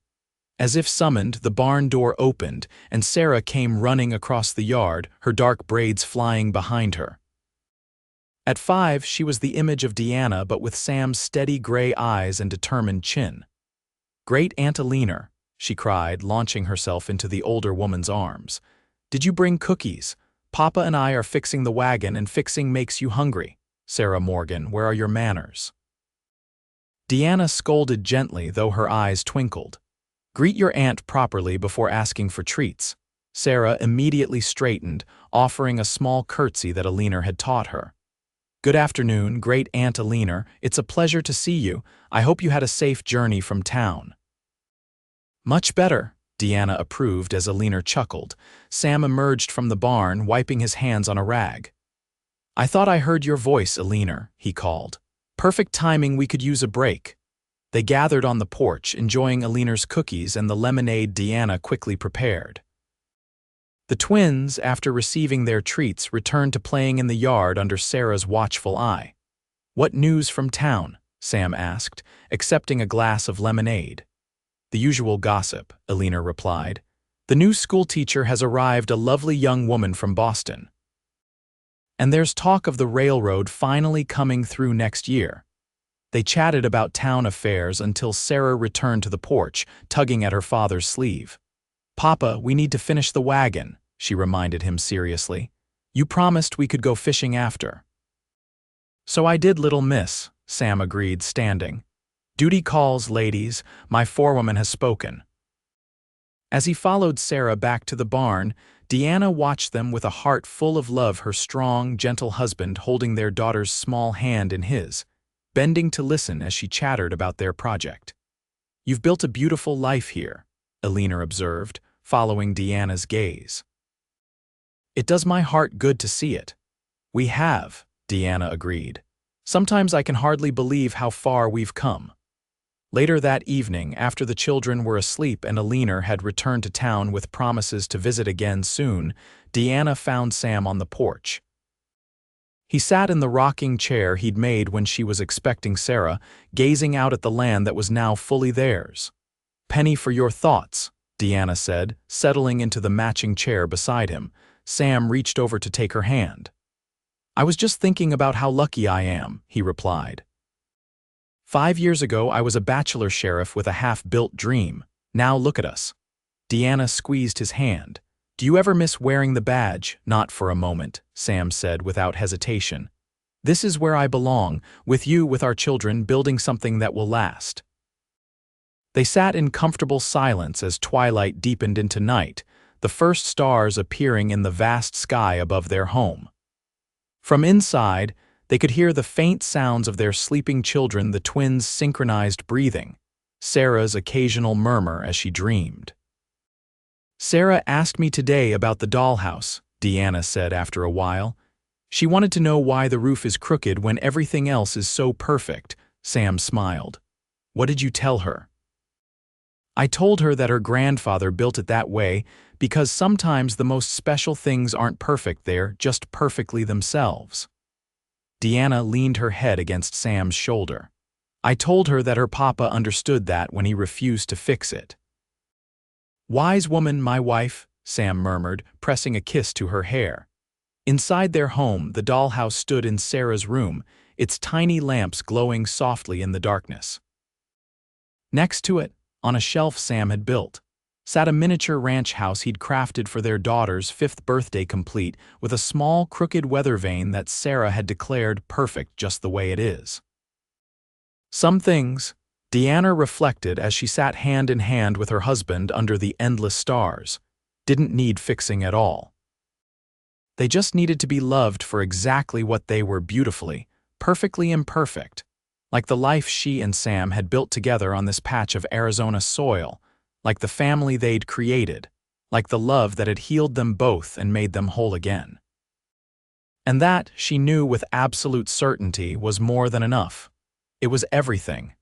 As if summoned, the barn door opened, and Sarah came running across the yard, her dark braids flying behind her. At 5, she was the image of Diana, but with Sam's steady gray eyes and determined chin. "Great Aunt Alina," she cried, launching herself into the older woman's arms. "Did you bring cookies? Papa and I are fixing the wagon, and fixing makes you hungry. Sarah Morgan, where are your manners?" Diana scolded gently, though her eyes twinkled. "Greet your aunt properly before asking for treats." Sarah immediately straightened, offering a small curtsy that Alina had taught her. "Good afternoon, Great Aunt Alina. It's a pleasure to see you. I hope you had a safe journey from town." "Much better," Diana approved as Alina chuckled. Sam emerged from the barn, wiping his hands on a rag. "I thought I heard your voice, Alina," he called. "Perfect timing, we could use a break." They gathered on the porch, enjoying Alina's cookies and the lemonade Diana quickly prepared. The twins, after receiving their treats, returned to playing in the yard under Sarah's watchful eye. "What news from town?" Sam asked, accepting a glass of lemonade. "The usual gossip," Alina replied. "The new schoolteacher has arrived, a lovely young woman from Boston. And there's talk of the railroad finally coming through next year." They chatted about town affairs until Sarah returned to the porch, tugging at her father's sleeve. "Papa, we need to finish the wagon," she reminded him seriously. "You promised we could go fishing after." "So I did, little miss," Sam agreed, standing. "Duty calls, ladies. My forewoman has spoken." As he followed Sarah back to the barn, Deanna watched them with a heart full of love, her strong, gentle husband holding their daughter's small hand in his, bending to listen as she chattered about their project. "You've built a beautiful life here," Elena observed, following Deanna's gaze. "It does my heart good to see it." "We have," Deanna agreed. "Sometimes I can hardly believe how far we've come." Later that evening, after the children were asleep and Elena had returned to town with promises to visit again soon, Deanna found Sam on the porch. He sat in the rocking chair he'd made when she was expecting Sarah, gazing out at the land that was now fully theirs. "Penny for your thoughts," Deanna said, settling into the matching chair beside him. Sam reached over to take her hand. "I was just thinking about how lucky I am," he replied. 5 years ago, I was a bachelor sheriff with a half-built dream. Now look at us." Deanna squeezed his hand. "Do you ever miss wearing the badge?" "Not for a moment," Sam said without hesitation. "This is where I belong, with you, with our children, building something that will last." They sat in comfortable silence as twilight deepened into night, the first stars appearing in the vast sky above their home. From inside, they could hear the faint sounds of their sleeping children, the twins' synchronized breathing, Sarah's occasional murmur as she dreamed. "Sarah asked me today about the dollhouse," Deanna said after a while. "She wanted to know why the roof is crooked when everything else is so perfect." Sam smiled. "What did you tell her?" "I told her that her grandfather built it that way because sometimes the most special things aren't perfect, they're just perfectly themselves." Deanna leaned her head against Sam's shoulder. "I told her that her papa understood that when he refused to fix it." "Wise woman, my wife," Sam murmured, pressing a kiss to her hair. Inside their home, the dollhouse stood in Sarah's room, its tiny lamps glowing softly in the darkness. Next to it, on a shelf Sam had built, sat a miniature ranch house he'd crafted for their daughter's 5th birthday, complete with a small crooked weather vane that Sarah had declared perfect just the way it is. Some things, Deanna reflected as she sat hand in hand with her husband under the endless stars, didn't need fixing at all. They just needed to be loved for exactly what they were, beautifully, perfectly imperfect, like the life she and Sam had built together on this patch of Arizona soil, like the family they'd created, like the love that had healed them both and made them whole again. And that, she knew with absolute certainty, was more than enough. It was everything.